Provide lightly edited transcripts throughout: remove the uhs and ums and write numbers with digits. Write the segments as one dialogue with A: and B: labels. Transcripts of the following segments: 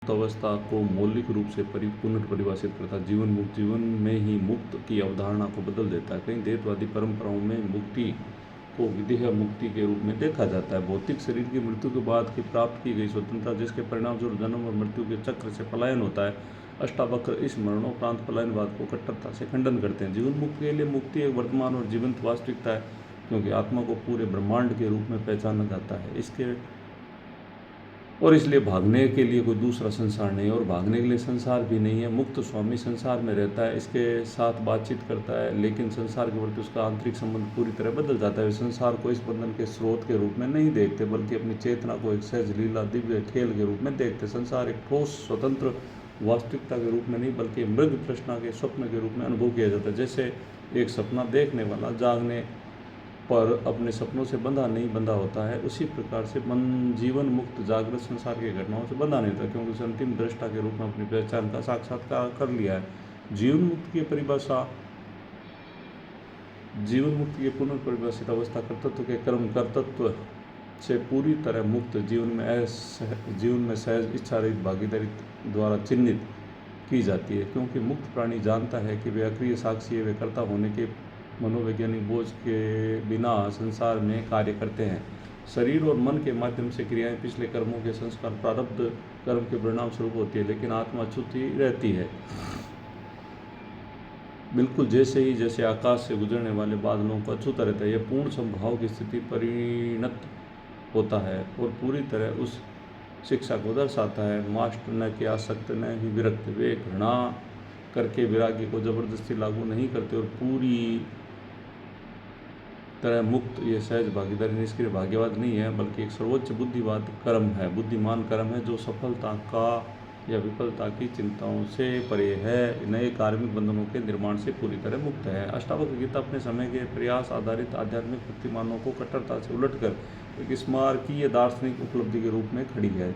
A: अवस्था को मौलिक रूप से पुनर्परिभाषित करता है। जीवन मुक्त जीवन में ही मुक्त की अवधारणा को बदल देता है। कई देववादी परंपराओं में मुक्ति को विदेह मुक्ति के रूप में देखा जाता है। भौतिक शरीर की मृत्यु के बाद की प्राप्त की गई स्वतंत्रता, जिसके परिणामस्वरूप जन्म और मृत्यु के चक्र से पलायन होता है। अष्टावक्र इस मरणोपरांत पलायनवाद को कट्टरता से खंडन करते हैं। जीवन मुक्त के लिए मुक्ति एक वर्तमान और जीवंत वास्तविकता है, क्योंकि आत्मा को पूरे ब्रह्मांड के रूप में पहचाना जाता है। इसलिए भागने के लिए कोई दूसरा संसार नहीं है, और भागने के लिए संसार भी नहीं है। मुक्त स्वामी संसार में रहता है, इसके साथ बातचीत करता है, लेकिन संसार के प्रति उसका आंतरिक संबंध पूरी तरह बदल जाता है। वे संसार को इस बंधन के स्रोत के रूप में नहीं देखते, बल्कि अपनी चेतना को एक सहज लीला दिव्य खेल के रूप में देखते। संसार एक ठोस स्वतंत्र वास्तविकता के रूप में नहीं, बल्कि मृग तृष्णा के स्वप्न के रूप में अनुभव किया जाता है। जैसे एक सपना देखने वाला जागने पर अपने सपनों से बंधा नहीं बंधा होता है, उसी प्रकार से जीवन मुक्त जागृत संसार की घटनाओं से बंधा नहीं था, क्योंकि उसे अंतिम दृष्टा के रूप में अपनी पहचान का साक्षात्कार कर लिया है। जीवन मुक्त की परिभाषा, जीवन मुक्त की पुनर्परिभाषित अवस्था कर्तृत्व के कर्म कर्तृत्व से पूरी तरह मुक्त, जीवन में सहज इच्छा रहित भागीदारी द्वारा चिन्हित की जाती है। क्योंकि मुक्त प्राणी जानता है कि वे अक्रिय साक्षी, वे कर्ता होने के मनोवैज्ञानिक बोझ के बिना संसार में कार्य करते हैं। शरीर और मन के माध्यम से क्रियाएं पिछले कर्मों के संस्कार प्रारब्ध कर्म के परिणाम स्वरूप होती है, लेकिन आत्मा अछूत ही रहती है। बिल्कुल जैसे आकाश से गुजरने वाले बादलों को अछूता रहता है, यह पूर्ण संभाव की स्थिति परिणत होता है और पूरी तरह उस शिक्षा को दर्शाता है। मास्ट न कि आसक्त न ही विरक्त, वे घृणा करके विरागी को जबरदस्ती लागू नहीं करते, और पूरी तरह मुक्त ये सहज भागीदारी निष्क्रिय भाग्यवाद नहीं है, बल्कि एक सर्वोच्च बुद्धिवाद कर्म है, बुद्धिमान कर्म है, जो सफलता का या विफलता की चिंताओं से परे है, नए कार्मिक बंधनों के निर्माण से पूरी तरह मुक्त है। अष्टावक्र गीता अपने समय के प्रयास आधारित आध्यात्मिक प्रतिमानों को कट्टरता से उलटकर एक स्मारकीय दार्शनिक उपलब्धि के रूप में खड़ी है।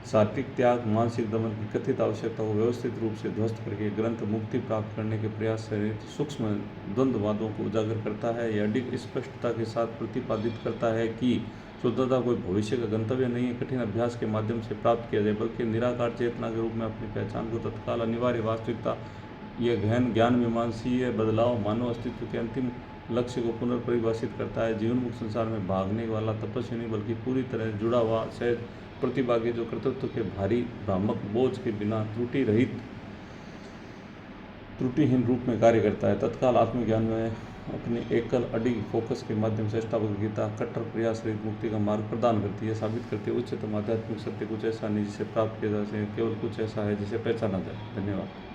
A: सात्विक त्याग, मानसिक दमन की कथित आवश्यकता को व्यवस्थित रूप से ध्वस्त करके ग्रंथ मुक्ति प्राप्त करने के प्रयास से सूक्ष्म द्वंद्ववादों को उजागर करता है। यह अधिक स्पष्टता के साथ प्रतिपादित करता है कि शुद्धता कोई भविष्य का गंतव्य नहीं है, कठिन अभ्यास के माध्यम से प्राप्त किया जाए, बल्कि निराकार चेतना के रूप में अपनी पहचान को तत्काल अनिवार्य वास्तविकता। यह गहन ज्ञान मीमांसीय बदलाव मानव अस्तित्व के अंतिम लक्ष्य को पुनर्परिभाषित करता है। जीवन मुक्त संसार में भागने वाला तपस्वी नहीं, बल्कि पूरी तरह जुड़ा हुआ सहज प्रतिभागी, जो कर्तृत्व के भारी भ्रामक बोझ के बिना त्रुटिहीन रूप में कार्य करता है। तत्काल आत्मज्ञान में अपने एकल अडिग फोकस के माध्यम से अष्टावक्र गीता कट्टर प्रयास रहित मुक्ति का मार्ग प्रदान करती है, साबित करती है उच्चतम आध्यात्मिक सत्य कुछ ऐसा नहीं जिसे प्राप्त किया जा सके, केवल कुछ ऐसा है जिसे पहचाना जाए। धन्यवाद।